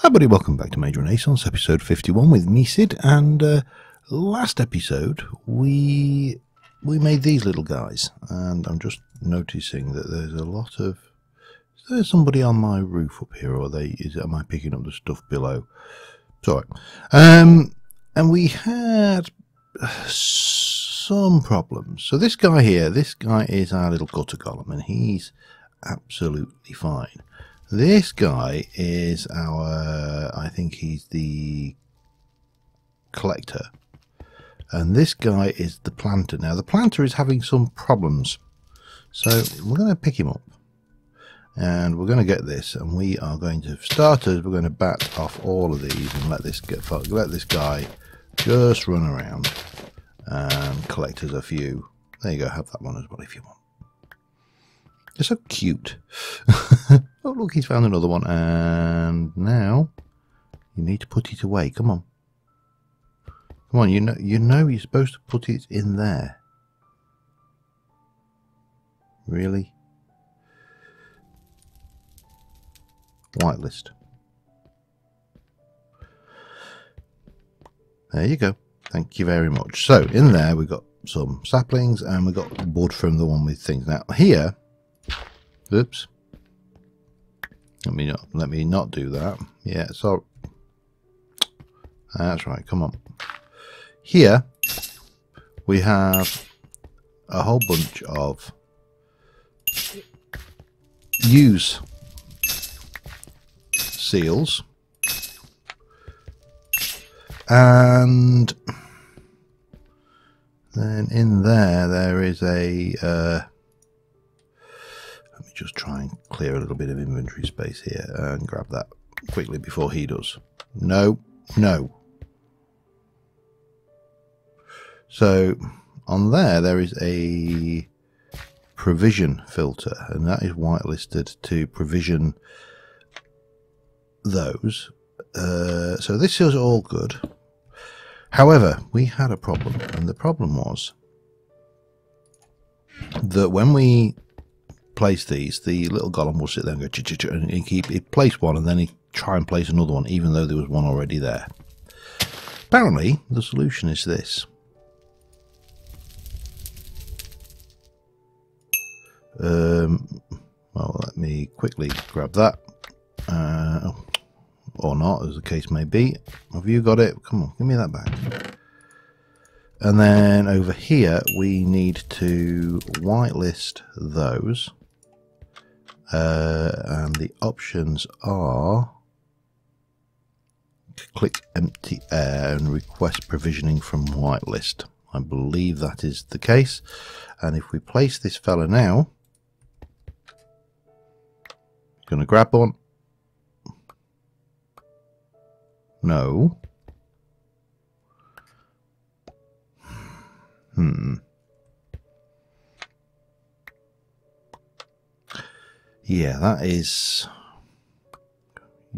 Hi buddy, welcome back to Mage Renaissance, episode 51 with me, Sid, and last episode we made these little guys, and I'm just noticing that there's a lot of... Is there somebody on my roof up here, or am I picking up the stuff below? It's alright. And we had some problems. So this guy here, this guy is our little gutter golem, and he's absolutely fine. This guy is our, I think he's the collector, and this guy is the planter. Now the planter is having some problems, so we're going to pick him up and we're going to get this, and we are going to start as we're going to bat off all of these and let this guy just run around and collect us a few. There you go, have that one as well if you want. They're so cute. Oh, look, he's found another one. And now you need to put it away. Come on. Come on, you know you're supposed to put it in there. Really? Whitelist. There you go. Thank you very much. So, in there we've got some saplings and we've got wood from the one with things. Now, here... Oops. Let me not do that. Yeah, so that's right. Come on. Here we have a whole bunch of use seals, and then in there is a let me just try and clear a little bit of inventory space here and grab that quickly before he does. No. So on there is a provision filter, and that is whitelisted to provision those. So this is all good. However, we had a problem, and the problem was that when we place these, the little golem will sit there and go ch-ch-ch, and he'd place one and then he'd try and place another one even though there was one already there. Apparently the solution is this. Well, let me quickly grab that, or not, as the case may be. Have you got it? Come on, give me that back. And then over here we need to whitelist those. And the options are click empty air and request provisioning from whitelist. I believe that is the case. And if we place this fella now, going to grab one. No. Yeah, that is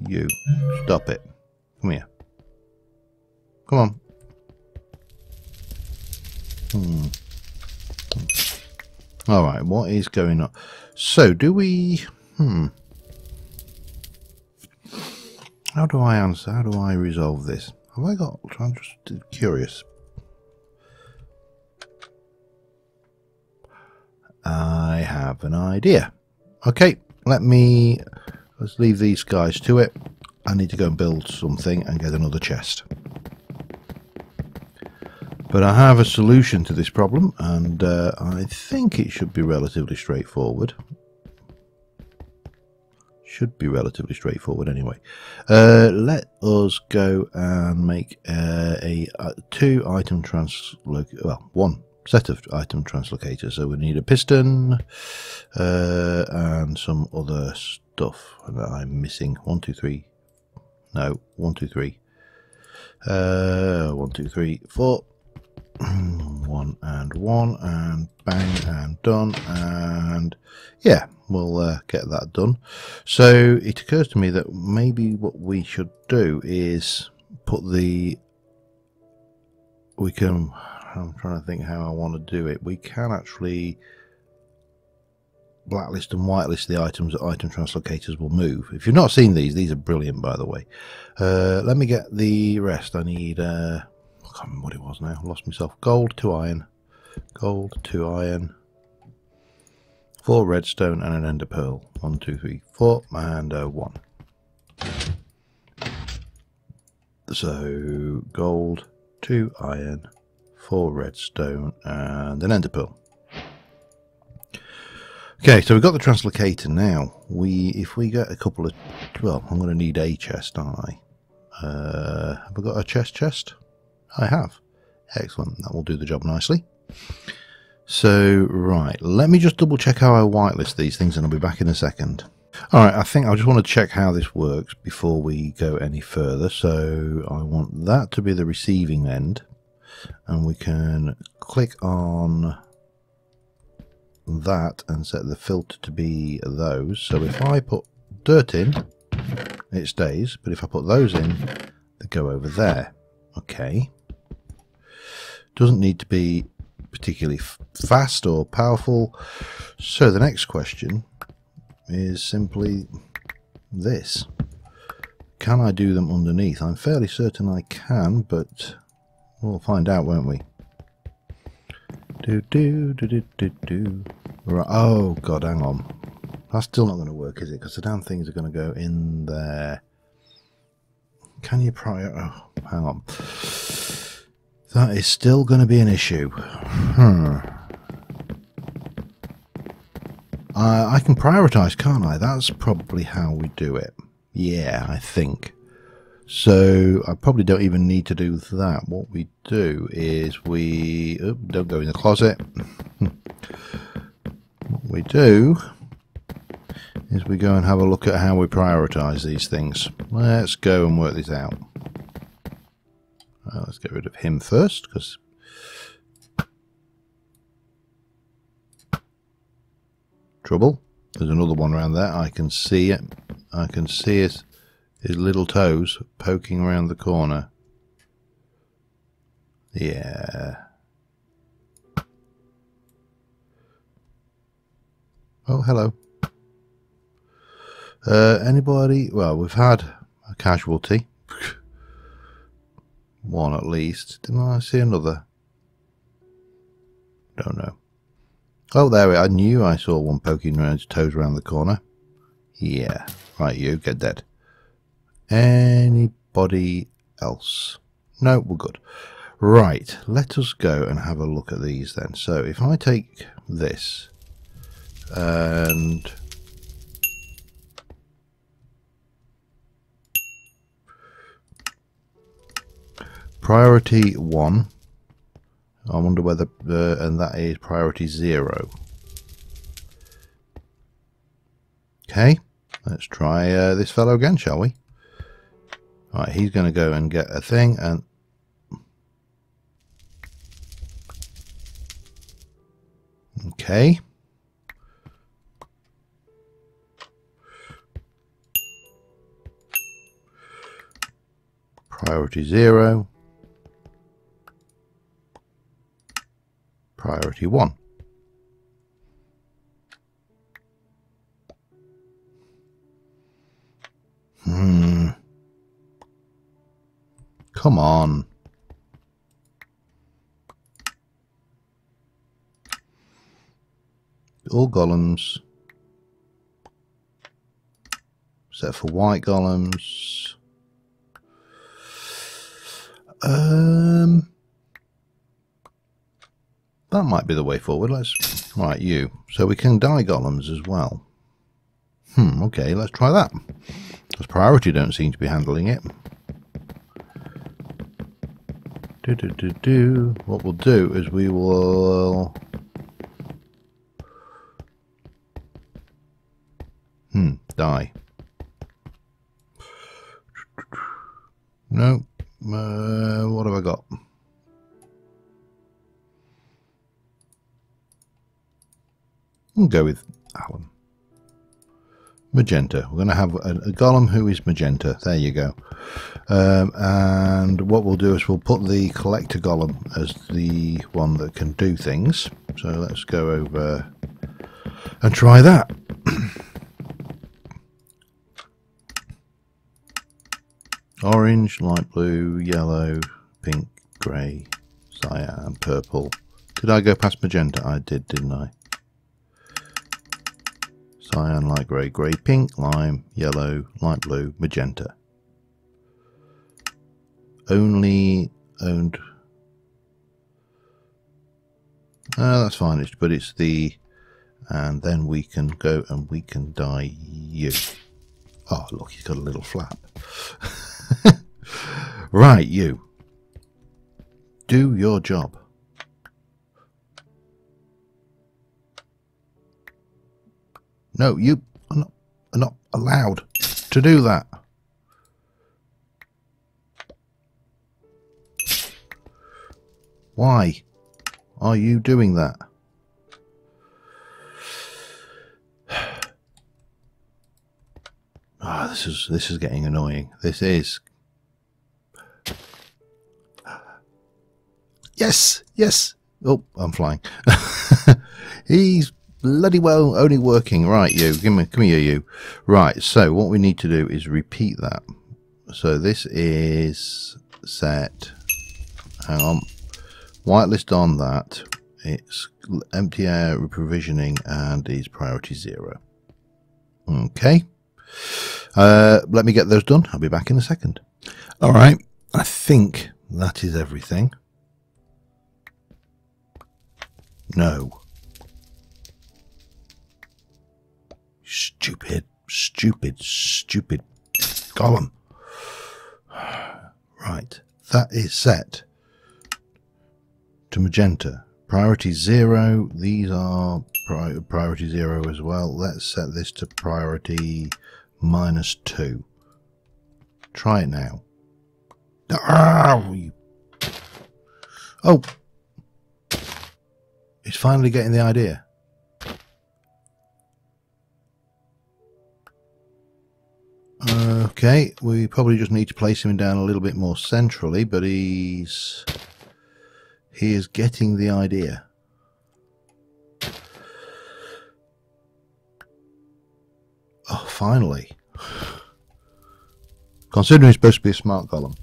you. Stop it. Come here. Come on. Alright, what is going on? So, do we... How do I answer? How do I resolve this? Have I got... I'm just curious. I have an idea. Okay, let's leave these guys to it. I need to go and build something and get another chest. But I have a solution to this problem, and I think it should be relatively straightforward. Should be relatively straightforward anyway. Let us go and make one set of item translocators. So we need a piston and some other stuff that I'm missing. 1 2 3 no 1 2 3 1 2 3 4 1 and bang and done, and yeah, we'll get that done. So it occurs to me that maybe what we should do is put I'm trying to think how I want to do it. We can actually blacklist and whitelist the items that item translocators will move. If you've not seen these are brilliant, by the way. Let me get the rest. I need, I can't remember what it was now. I lost myself. Gold, 2 iron. Gold, 2 iron. 4 redstone and an ender pearl. 1, 2, 3, 4, and 1. So, gold, 2 iron, 4 redstone, and an ender pearl. Okay, so we've got the translocator now. If we get a couple of, well, I'm going to need a chest, aren't I? Have I got a chest? I have. Excellent, that will do the job nicely. So, right, let me just double check how I whitelist these things and I'll be back in a second. Alright, I think I just want to check how this works before we go any further. So, I want that to be the receiving end. And we can click on that and set the filter to be those. So if I put dirt in, it stays, but if I put those in, they go over there. Okay. Doesn't need to be particularly fast or powerful. So the next question is simply this. Can I do them underneath? I'm fairly certain I can, but we'll find out, won't we? Right. Oh god, hang on. That's still not going to work, is it? Because the damn things are going to go in there. Can you oh, hang on. That is still going to be an issue. I can prioritize, can't I? That's probably how we do it. Yeah, I think. So I probably don't even need to do that. What we do is we... Oh, don't go in the closet. What we do is we go and have a look at how we prioritize these things. Let's go and work this out. Let's get rid of him first, because trouble. There's another one around there. I can see it. I can see his little toes poking around the corner. Yeah. Oh, hello. Anybody? Well, we've had a casualty. One at least. Didn't I see another? Don't know. Oh, there we are. I knew I saw one poking around his toes around the corner. Yeah. Right, you get dead. Anybody else? No, we're good. Right, let us go and have a look at these then. So if I take this and priority 1, I wonder whether and that is priority 0. Okay, let's try this fellow again, shall we? Right, he's going to go and get a thing, and okay. Priority 0. Priority 1. Come on. All golems. Except for white golems. That might be the way forward. Let's... Right, you. So we can die golems as well. Okay, let's try that. Because priority don't seem to be handling it. What we'll do is we will... Die. No. What have I got? We'll go with Alan. Magenta. We're going to have a golem who is magenta. There you go. And what we'll do is we'll put the collector golem as the one that can do things. So let's go over and try that. Orange, light blue, yellow, pink, grey, cyan, purple. Did I go past magenta? I did, didn't I? Cyan, light grey, grey, pink, lime, yellow, light blue, magenta. Only owned. That's fine, but it's the. And then we can go and we can dye you. Oh, look, he's got a little flap. Right, you. Do your job. No, you are not allowed to do that. Why are you doing that? Ah, this is getting annoying. This is. Yes. Oh, I'm flying. He's bloody well only working. Right, you. Come here, you. Right. So what we need to do is repeat that. So this is set. Hang on. Whitelist on that. It's empty air provisioning and is priority 0. Okay. Let me get those done. I'll be back in a second. All right. I think that is everything. No. Stupid golem. Right. That is set to magenta. Priority 0. These are priority 0 as well. Let's set this to priority -2. Try it now. Oh, he's finally getting the idea. Okay, we probably just need to place him down a little bit more centrally, but he is getting the idea. Oh, finally. Considering he's supposed to be a smart golem.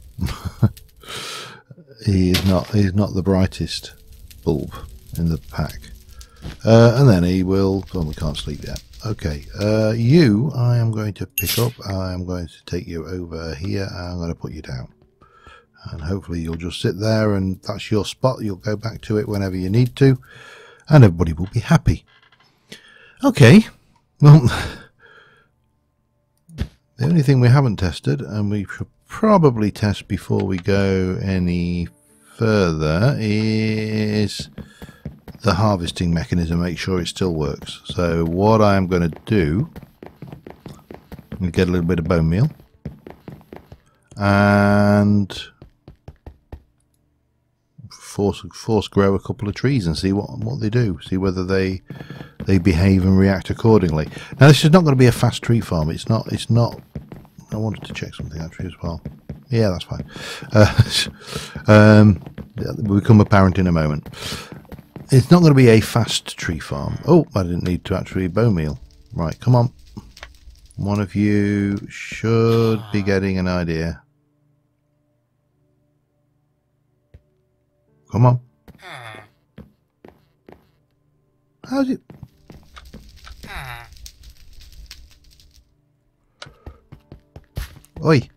He's not the brightest bulb in the pack. And then he will. Oh, we can't sleep yet. Okay, you I am going to pick up. I am going to take you over here and I'm going to put you down. And hopefully you'll just sit there and that's your spot. You'll go back to it whenever you need to. And everybody will be happy. Okay, well, the only thing we haven't tested, and we should probably test before we go any further, is the harvesting mechanism. Make sure it still works. So what I'm going to do, I'm going to get a little bit of bone meal and force grow a couple of trees and see what they do. See whether they behave and react accordingly. Now this is not going to be a fast tree farm. It's not. I wanted to check something actually as well. Yeah, that's fine. Will become apparent in a moment. It's not going to be a fast tree farm. Oh, I didn't need to actually bone meal. Right, come on. One of you should be getting an idea. Come on. How's it? Oi.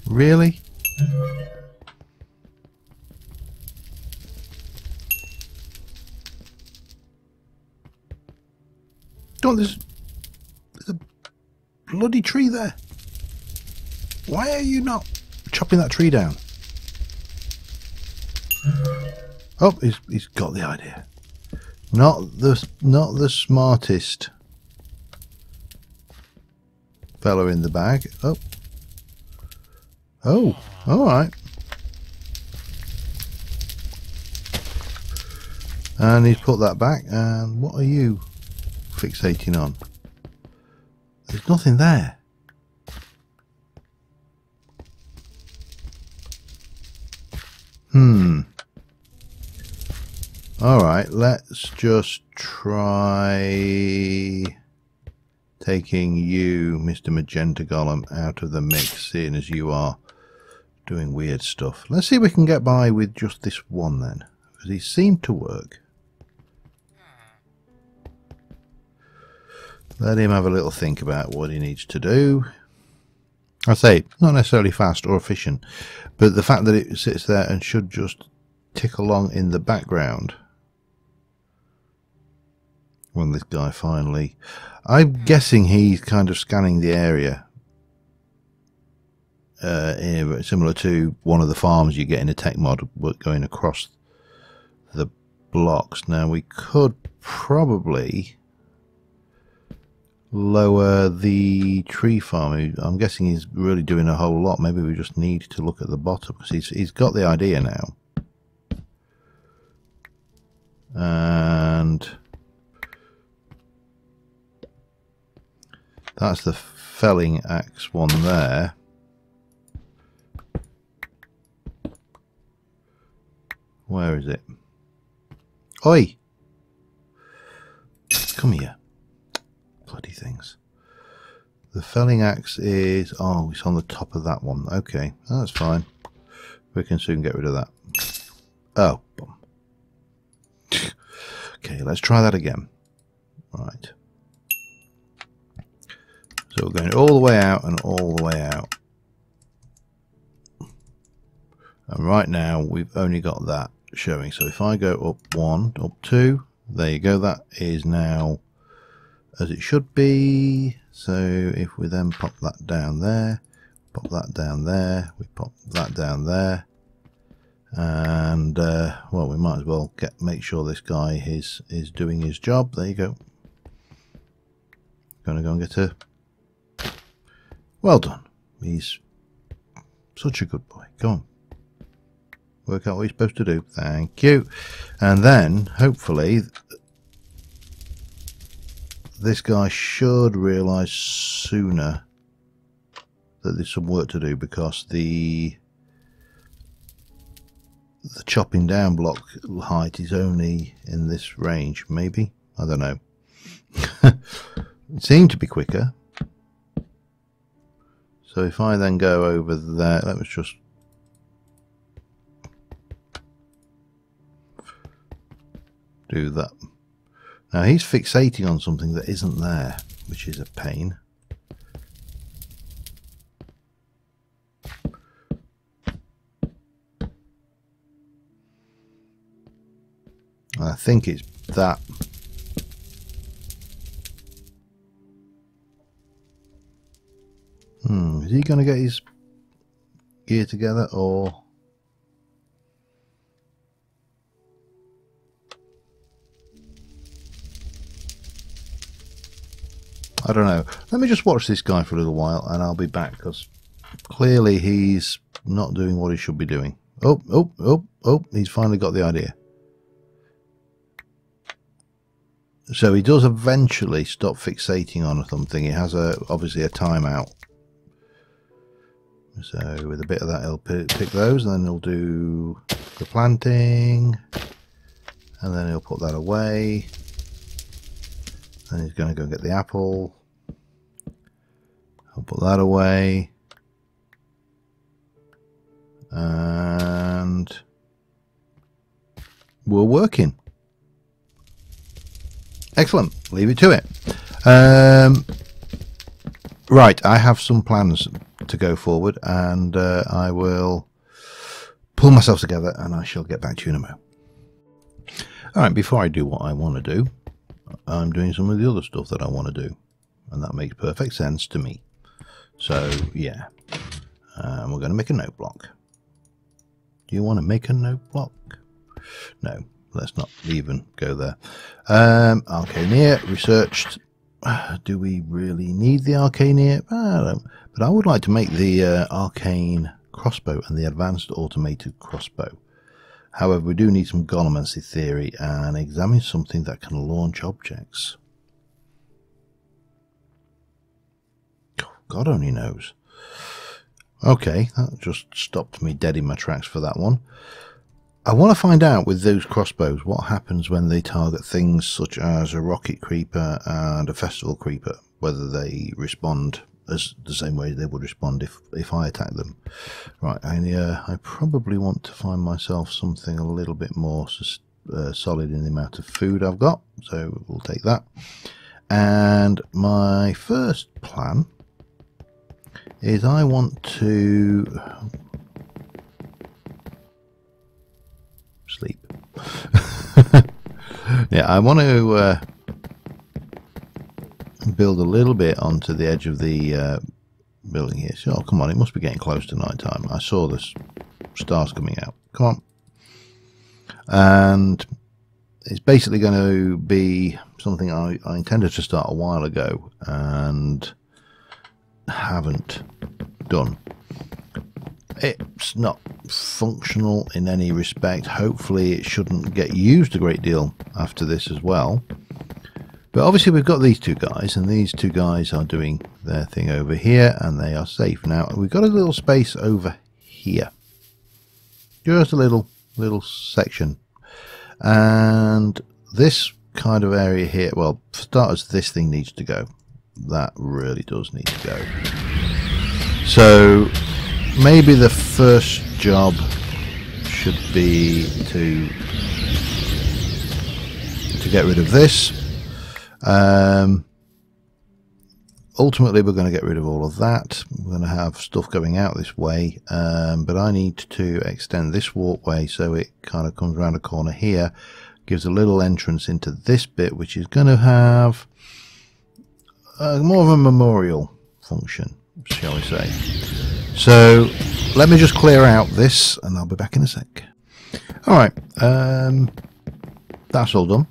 Really? Don't, there's a bloody tree there. Why are you not chopping that tree down? Oh, he's got the idea. Not the smartest fellow in the bag. Oh, all right. And he's put that back. And what are you fixating on? There's nothing there. Alright, let's just try taking you, Mr. Magenta Golem, out of the mix, seeing as you are doing weird stuff. Let's see if we can get by with just this one then, because he seemed to work. Let him have a little think about what he needs to do. I say, not necessarily fast or efficient, but the fact that it sits there and should just tick along in the background. When this guy finally... I'm guessing he's kind of scanning the area. Similar to one of the farms you get in a tech mod going across the blocks. Now we could probably lower the tree farm. I'm guessing he's really doing a whole lot. Maybe we just need to look at the bottom, because he's got the idea now. And that's the felling axe one there. Where is it? Oi! Come here. Bloody things. The felling axe is... oh, it's on the top of that one. Okay, that's fine. We can soon get rid of that. Oh, bum. Okay, let's try that again. Right. So we're going all the way out and all the way out. And right now we've only got that showing. So if I go up 1, up 2, there you go. That is now as it should be. So if we then pop that down there, pop that down there, we pop that down there, and well, we might as well make sure this guy is doing his job. There you go. Gonna go and get a... well done. He's such a good boy. Go on. Work out what you're supposed to do. Thank you. And then, hopefully, this guy should realise sooner that there's some work to do, because the chopping down block height is only in this range. Maybe? I don't know. It seemed to be quicker. So if I then go over there, let's just do that. Now he's fixating on something that isn't there, which is a pain. I think it's that. Is he going to get his gear together, or... I don't know. Let me just watch this guy for a little while and I'll be back, because clearly he's not doing what he should be doing. Oh, he's finally got the idea. So he does eventually stop fixating on something. He has obviously a timeout. So with a bit of that he'll pick those, and then he'll do the planting, and then he'll put that away. Then he's going to go and get the apple. I'll put that away. And we're working. Excellent. Leave it to it. Right, I have some plans to go forward, and I will pull myself together and I shall get back to you in a moment. Alright, before I do what I want to do, I'm doing some of the other stuff that I want to do, and that makes perfect sense to me. So yeah, we're going to make a note block. Do you want to make a note block? No, let's not even go there. Arcaneer researched. Do we really need the Arcaneer? I don't, but I would like to make the arcane crossbow and the advanced automated crossbow. However, we do need some golemancy theory and examine something that can launch objects. God only knows. Okay, that just stopped me dead in my tracks for that one. I want to find out with those crossbows what happens when they target things such as a rocket creeper and a festival creeper, whether they respond as the same way they would respond if I attack them. Right, and I probably want to find myself something a little bit more solid in the amount of food I've got, so we'll take that. And my first plan is I want to sleep. Yeah, I want to build a little bit onto the edge of the building here. So, oh, come on, it must be getting close to night time. I saw the stars coming out. Come on. And it's basically going to be something I intended to start a while ago and haven't done. It's not functional in any respect. Hopefully it shouldn't get used a great deal after this as well. But obviously we've got these two guys, and these two guys are doing their thing over here, and they are safe. Now we've got a little space over here, just a little section, and this kind of area here, well, for starters, this thing needs to go. That really does need to go. So maybe the first job should be to get rid of this. Ultimately we're going to get rid of all of that. We're going to have stuff going out this way, but I need to extend this walkway so it kind of comes around a corner here, gives a little entrance into this bit, which is going to have more of a memorial function, shall we say. So let me just clear out this and I'll be back in a sec. Alright, that's all done.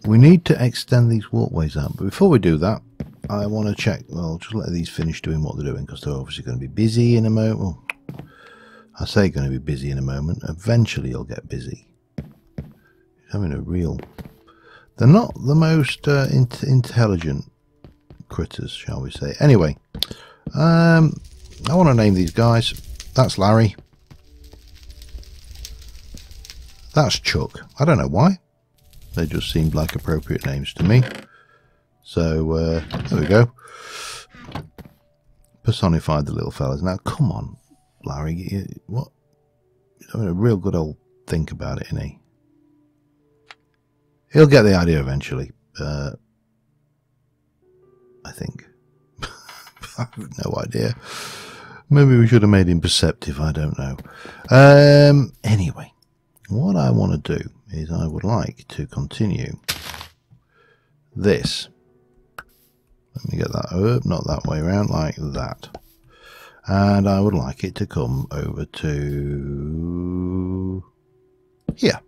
We need to extend these walkways out, but before we do that, I want to check. Well, just let these finish doing what they're doing, because they're obviously going to be busy in a moment. Well, I say going to be busy in a moment. Eventually you'll get busy. It's having a real... They're not the most intelligent critters, shall we say. Anyway, I want to name these guys. That's Larry. That's Chuck. I don't know why. They just seemed like appropriate names to me. So, there we go. Personified the little fellas. Now, come on, Larry. What? He's having a real good old think about it, isn't he? He'll get the idea eventually. I think. I have no idea. Maybe we should have made him perceptive. I don't know. Anyway, what I want to do is I would like to continue this. Let me get that up, not that way around, like that. And I would like it to come over to here.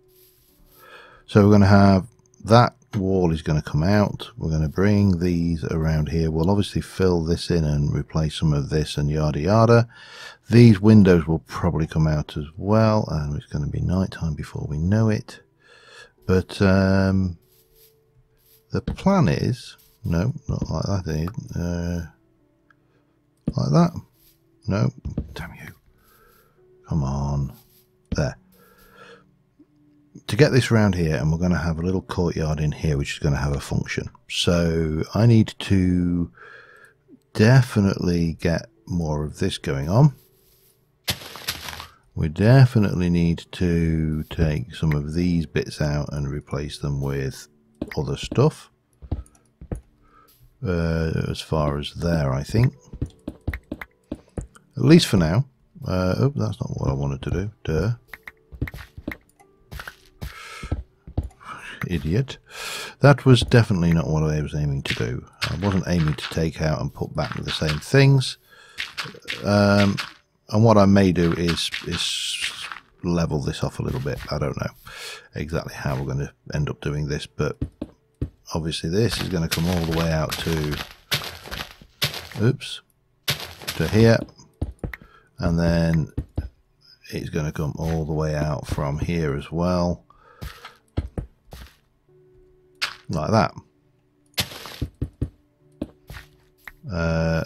So we're going to have that wall is going to come out. We're going to bring these around here. We'll obviously fill this in and replace some of this and yada yada. These windows will probably come out as well, and it's going to be night time before we know it. But the plan is, no, not like that. Like that. No, damn you. Come on. There. To get this around here, and we're going to have a little courtyard in here which is going to have a function. So I need to definitely get more of this going on. We definitely need to take some of these bits out and replace them with other stuff. As far as there, I think. At least for now. Oh, that's not what I wanted to do. Duh. Idiot. That was definitely not what I was aiming to do. I wasn't aiming to take out and put back the same things. And what I may do is level this off a little bit. I don't know exactly how we're going to end up doing this, but obviously this is going to come all the way out to, oops, to here, and then it's going to come all the way out from here as well, like that.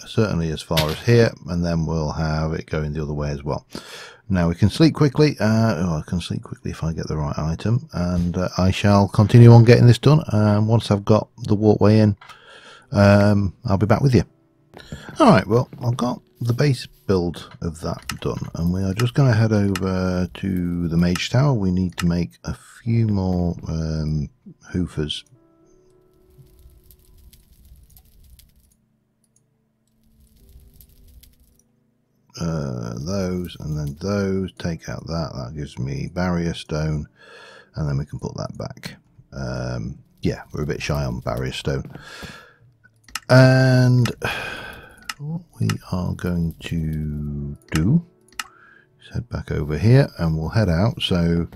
Certainly as far as here, and then we'll have it going the other way as well. Now we can sleep quickly. I can sleep quickly if I get the right item, and I shall continue on getting this done. Once I've got the walkway in, I'll be back with you. Alright, well, I've got the base build of that done, and we are just going to head over to the Mage Tower. We need to make a few more hoofers. Those and then those, take out that gives me barrier stone, and then we can put that back. Yeah, we're a bit shy on barrier stone, and what we are going to do is head back over here and we'll head out. So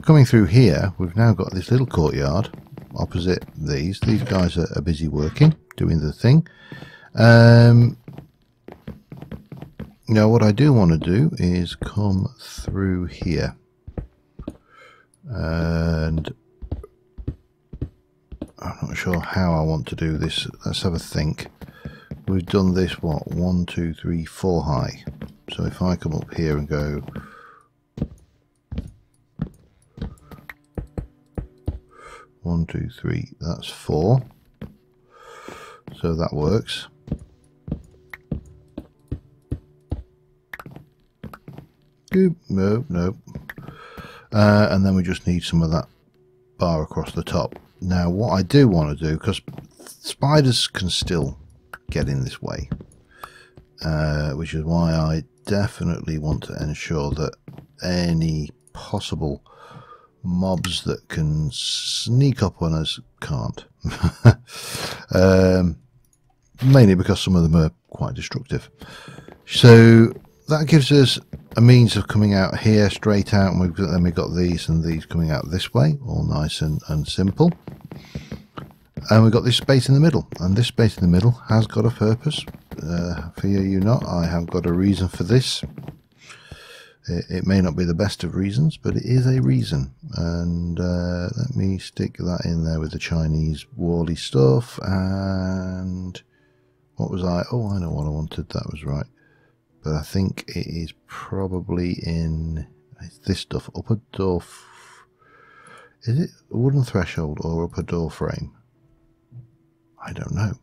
coming through here, we've now got this little courtyard opposite these guys are busy working, doing the thing. Now what I do want to do is come through here, and I'm not sure how I want to do this. Let's have a think. We've done this, what, 1, 2, 3, 4 high. So if I come up here and go 1, 2, 3, that's 4. So that works. No. And then we just need some of that bar across the top. Now what I do want to do, because spiders can still get in this way, which is why I definitely want to ensure that any possible mobs that can sneak up on us can't. Mainly because some of them are quite destructive. So that gives us a means of coming out here straight out, and then we've got these and these coming out this way, all nice and simple. And we've got this space in the middle, and this space in the middle has got a purpose. Fear you not, I have got a reason for this. It may not be the best of reasons, but it is a reason. And let me stick that in there with the Chinese wally stuff. And what was I? Oh, I know what I wanted. That was right. But I think it is probably in this stuff. Upper door. Is it a wooden threshold or upper door frame? I don't know.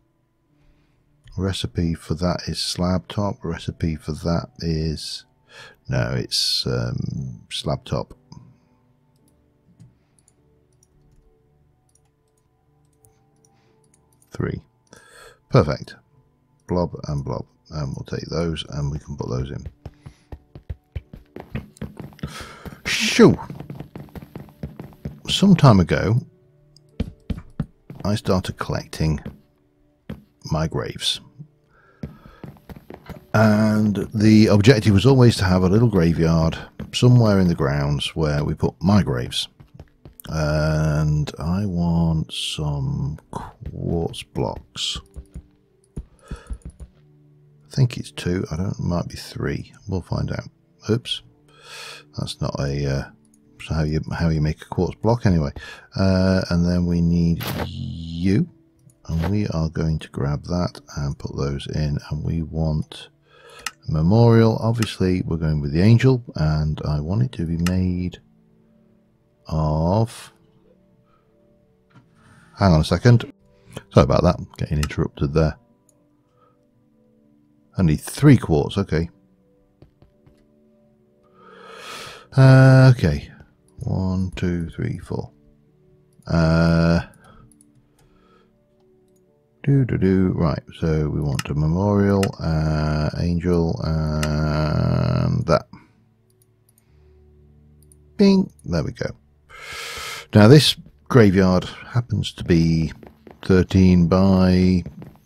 Recipe for that is slab top. Recipe for that is... No, it's slab top. Three. Perfect. Blob and blob. And we'll take those and we can put those in. Shoo! Some time ago, I started collecting my graves. And the objective was always to have a little graveyard somewhere in the grounds where we put my graves. And I want some quartz blocks. I think it's 2. I don't. It might be 3. We'll find out. Oops, that's not a how you make a quartz block anyway. And then we need you, and we are going to grab that and put those in. And we want a memorial. Obviously, we're going with the angel, and I want it to be made of. Hang on a second. Sorry about that. Getting interrupted there. I need 3 quartz, okay. Okay. 1, 2, 3, 4. Right, so we want a memorial, angel, and that. Bing! There we go. Now this graveyard happens to be 13 by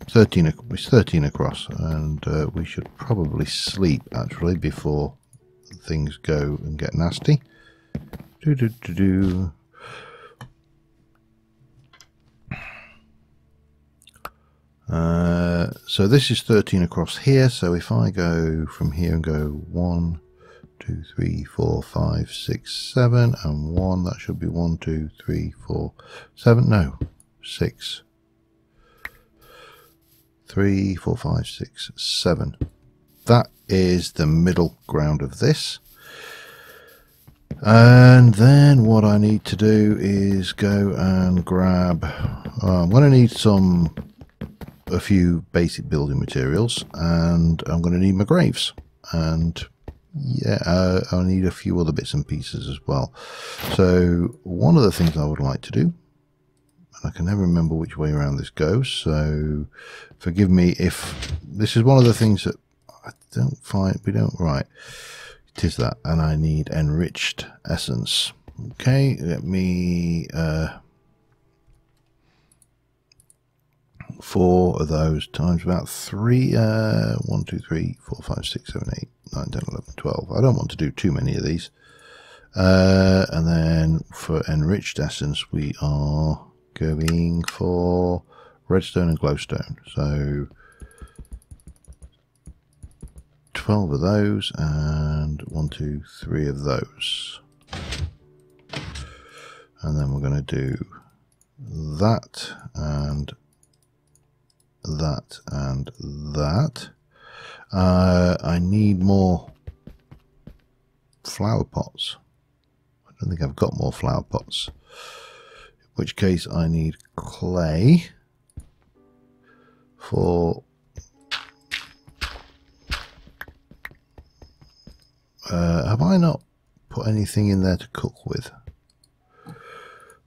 13, it's 13 across, and we should probably sleep actually before things go and get nasty. So this is 13 across here, so if I go from here and go 1, 2, 3, 4, 5, 6, 7 and 1, that should be 1, 2, 3, 4, 7, no, 6. 3, 4, 5, 6, 7. That is the middle ground of this. And then what I need to do is go and grab... I'm going to need a few basic building materials, and I'm going to need my graves. And yeah, I'll need a few other bits and pieces as well. So one of the things I would like to do, I can never remember which way around this goes, so forgive me if this is one of the things that I don't find, right, it is that, and I need enriched essence. Okay, let me 4 of those times about 3, 1, 2, 3, 4, 5, 6, 7, 8, 9, 10, 11, 12. I don't want to do too many of these. And then for enriched essence, we are going for redstone and glowstone. So 12 of those and 1, 2, 3 of those. And then we're going to do that and that and that. I need more flower pots. I don't think I've got more flower pots. In which case I need clay for have I not put anything in there to cook with?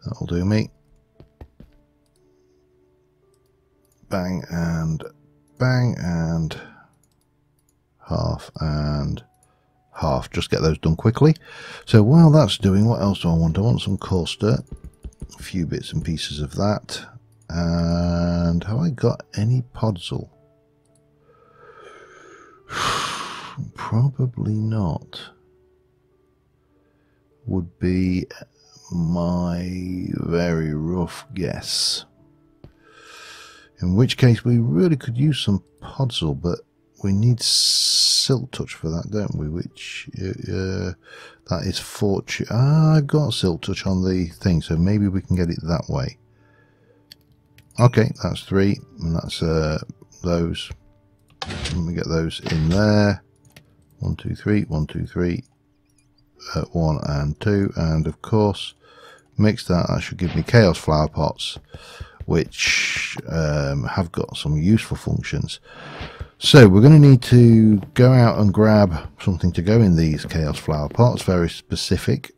That'll do me. Bang and half and half. Just get those done quickly. So while that's doing, what else do I want? I want some coarse dirt, a few bits and pieces of that. And have I got any podzol? Probably not. Would be my very rough guess. In which case we really could use some podzol, but we need silk touch for that, don't we? Which that is fortune. I've got silk touch on the thing, so maybe we can get it that way. Okay, that's 3, and that's those. Let me get those in there. 1, 2, 3, 1, 2, 3, 1 and 2, and of course mix that. That should give me chaos flower pots, which have got some useful functions. So we're going to need to go out and grab something to go in these chaos flower pots, very specific.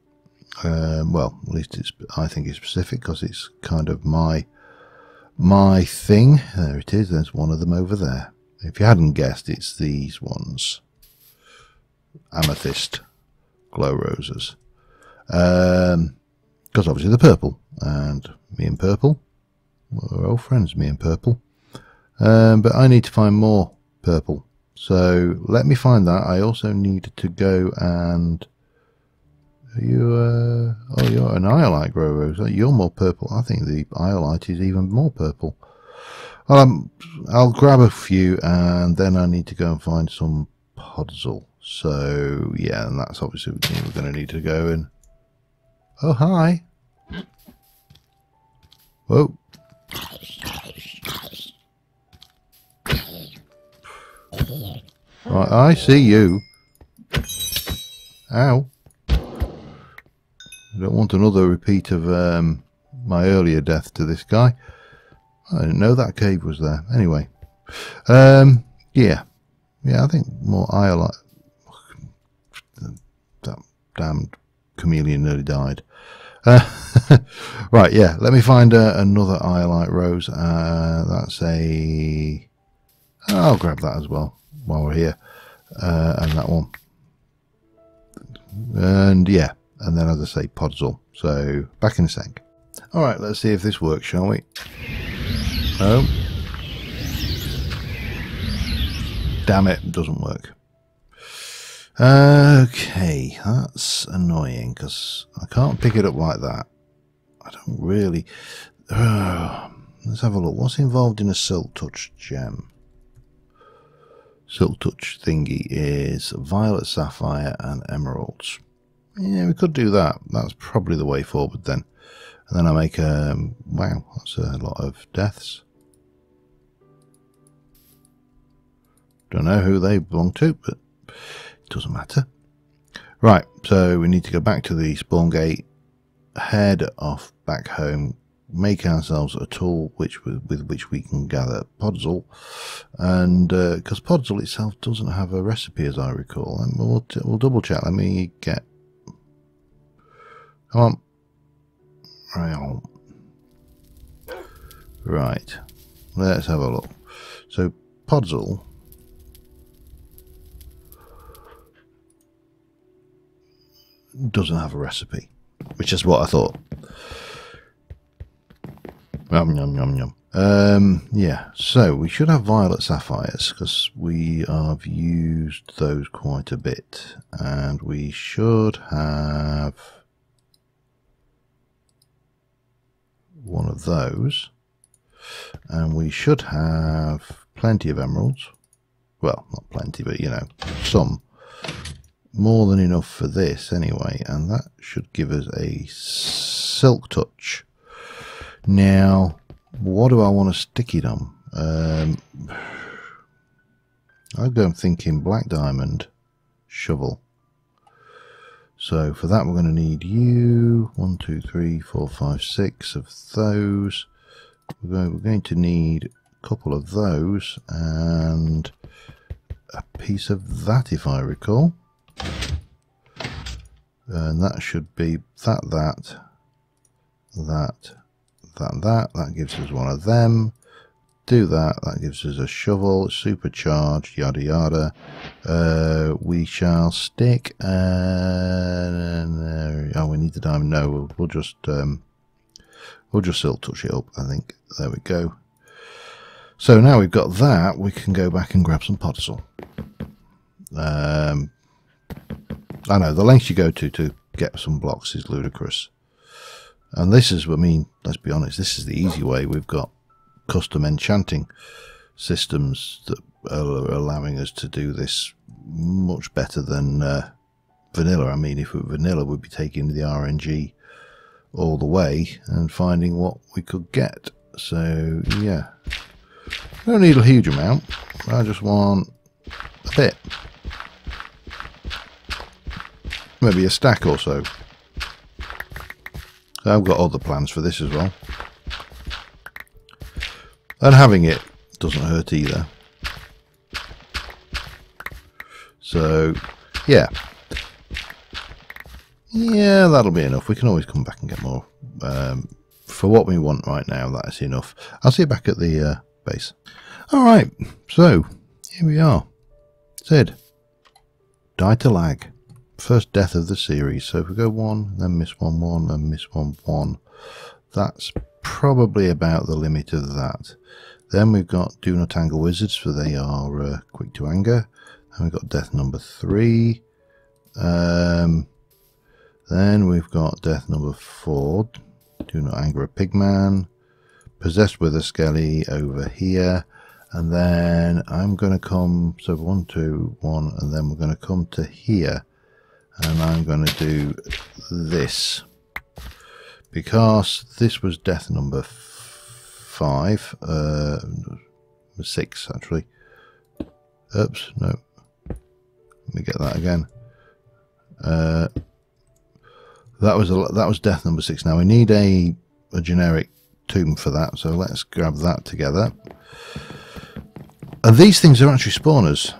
Well, at least I think it's specific because it's kind of my thing. There it is. There's one of them over there. If you hadn't guessed, it's these ones. Amethyst glow roses. Because obviously they're purple, and me and purple, we're old friends, me and purple. But I need to find more purple, so let me find that. I also need to go and oh, you're an iolite grow rose. You're more purple. I think the iolite is even more purple. I'll grab a few, and then I need to go and find some podzol. So yeah, and that's obviously we're going to need to go and oh, hi. Whoa. Right, I see you. Ow. I don't want another repeat of my earlier death to this guy. I didn't know that cave was there. Anyway. Yeah. Yeah, I think more iolite. That damned chameleon nearly died. Right, yeah, let me find another iolite rose. That's a... I'll grab that as well while we're here. And that one. And yeah, and then as I say, podzol. So, back in a sec. Alright, let's see if this works, shall we? Oh. Damn it, it doesn't work. Okay, that's annoying because I can't pick it up like that. I don't really... let's have a look. What's involved in a silk touch gem? Silk touch thingy is violet, sapphire and emeralds. Yeah, we could do that. That's probably the way forward then. And then I make wow, that's a lot of deaths. Don't know who they belong to, but it doesn't matter. Right, so we need to go back to the spawn gate, head off back home, make ourselves a tool with which we can gather podzol, and because podzol itself doesn't have a recipe as I recall, and we'll double check. Let me get, come on, right, let's have a look. So podzol doesn't have a recipe, which is what I thought. Yum, yum, yum, yum. Yeah, so we should have violet sapphires because we have used those quite a bit, and we should have one of those, and we should have plenty of emeralds. Well, not plenty, but you know, some. More than enough for this anyway, and that should give us a silk touch. Now, what do I want to stick it on? I'll go thinking black diamond shovel. So for that we're going to need you, 1, 2, 3, 4, 5, 6 of those. We're going to need a couple of those and a piece of that, if I recall. And that should be that gives us one of them. Do that gives us a shovel, supercharged, yada yada. We shall stick oh, we need the diamond. No, we'll just silk touch it up, I think. There we go. So now we've got that, we can go back and grab some podzol. I know the lengths you go to get some blocks is ludicrous, and this is, I mean, let's be honest, this is the easy way. We've got custom enchanting systems that are allowing us to do this much better than vanilla. I mean, if it were vanilla, we'd be taking the RNG all the way and finding what we could get. So yeah, I don't need a huge amount, I just want a bit. Maybe a stack or so. I've got other plans for this as well. And having it doesn't hurt either. So, yeah. Yeah, that'll be enough. We can always come back and get more. For what we want right now, that's enough. I'll see you back at the base. Alright, so, here we are. Sid. Die to lag. First death of the series. So if we go 1, then miss 1, 1, and miss 1, 1, that's probably about the limit of that. Then we've got do not anger wizards, for they are quick to anger. And we've got death number 3. Then we've got death number 4. Do not anger a pigman. Possessed with a skelly over here. And then I'm going to come, so 1, 2, 1, and then we're going to come to here. And I'm going to do this, because this was death number 5, 6 actually. Oops, no. Let me get that again. That was death number 6. Now we need a generic tomb for that, so let's grab that together. And these things are actually spawners.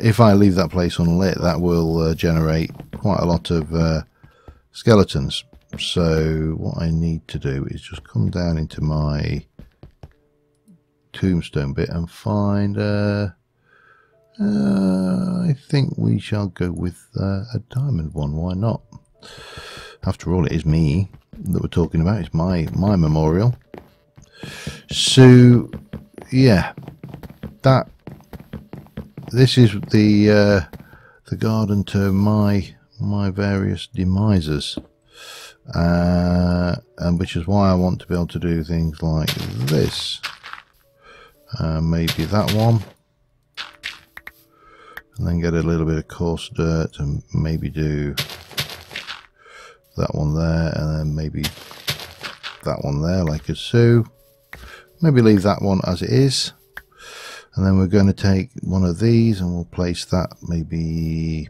If I leave that place unlit, that will generate quite a lot of skeletons. So what I need to do is just come down into my tombstone bit and find I think we shall go with a diamond one. Why not? After all, it is me that we're talking about. It's my memorial. So yeah, this is the garden to my various demises, and which is why I want to be able to do things like this. Maybe that one, and then get a little bit of coarse dirt, and maybe do that one there, and then maybe that one there, like a so. Maybe leave that one as it is, and then we're going to take one of these and we'll place that maybe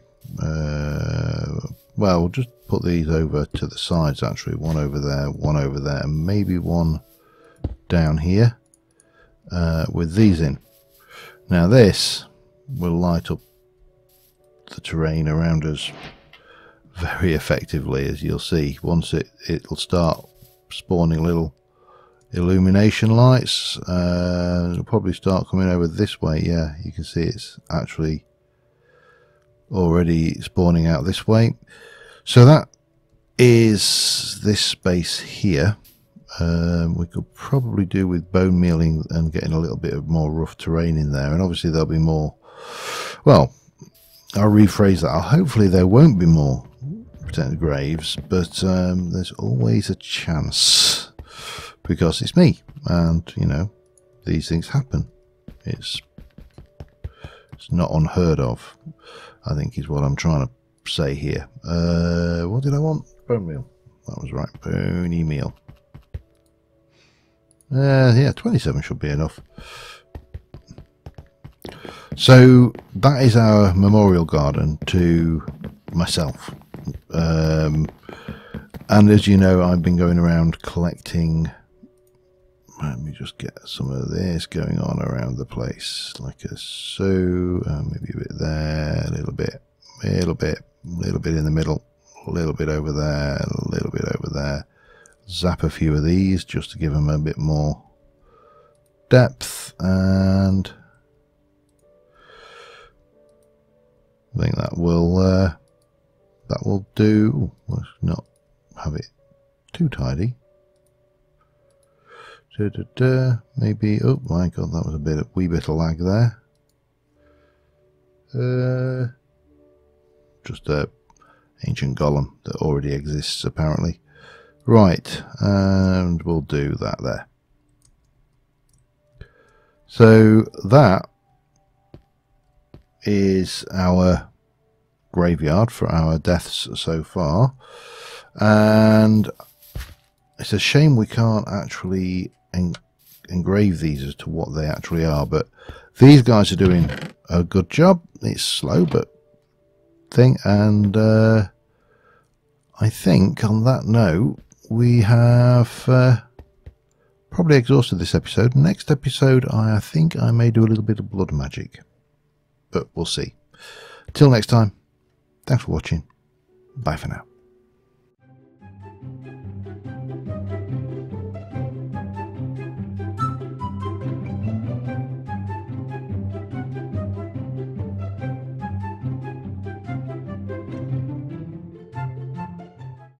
Well, we'll just put these over to the sides actually. One over there, and maybe one down here with these in. Now this will light up the terrain around us very effectively, as you'll see. Once it'll start spawning little illumination lights, it'll probably start coming over this way. Yeah, you can see it's actually already spawning out this way. So that is this space here. We could probably do with bone mealing and getting a little bit of more rough terrain in there, and obviously there'll be more, well, I'll rephrase that. Hopefully there won't be more protected graves, but there's always a chance, because it's me, and you know, these things happen. It's not unheard of, I think, is what I'm trying to say here. What did I want? Bone meal. That was right. Bony meal. Yeah, 27 should be enough. So that is our memorial garden to myself. And as you know, I've been going around collecting. Let me just get some of this going on around the place, like so. Maybe a bit there, a little bit in the middle, a little bit over there, a little bit over there. Zap a few of these just to give them a bit more depth, and I think that will do. Let's not have it too tidy. Maybe, oh my god, that was a wee bit of lag there. Just a ancient golem that already exists apparently. Right, and we'll do that there. So that is our graveyard for our deaths so far, and it's a shame we can't actually engrave these as to what they actually are, but these guys are doing a good job. It's slow but thing, and I think on that note we have probably exhausted this episode. Next episode I think I may do a little bit of blood magic, but we'll see. Till next time, thanks for watching. Bye for now.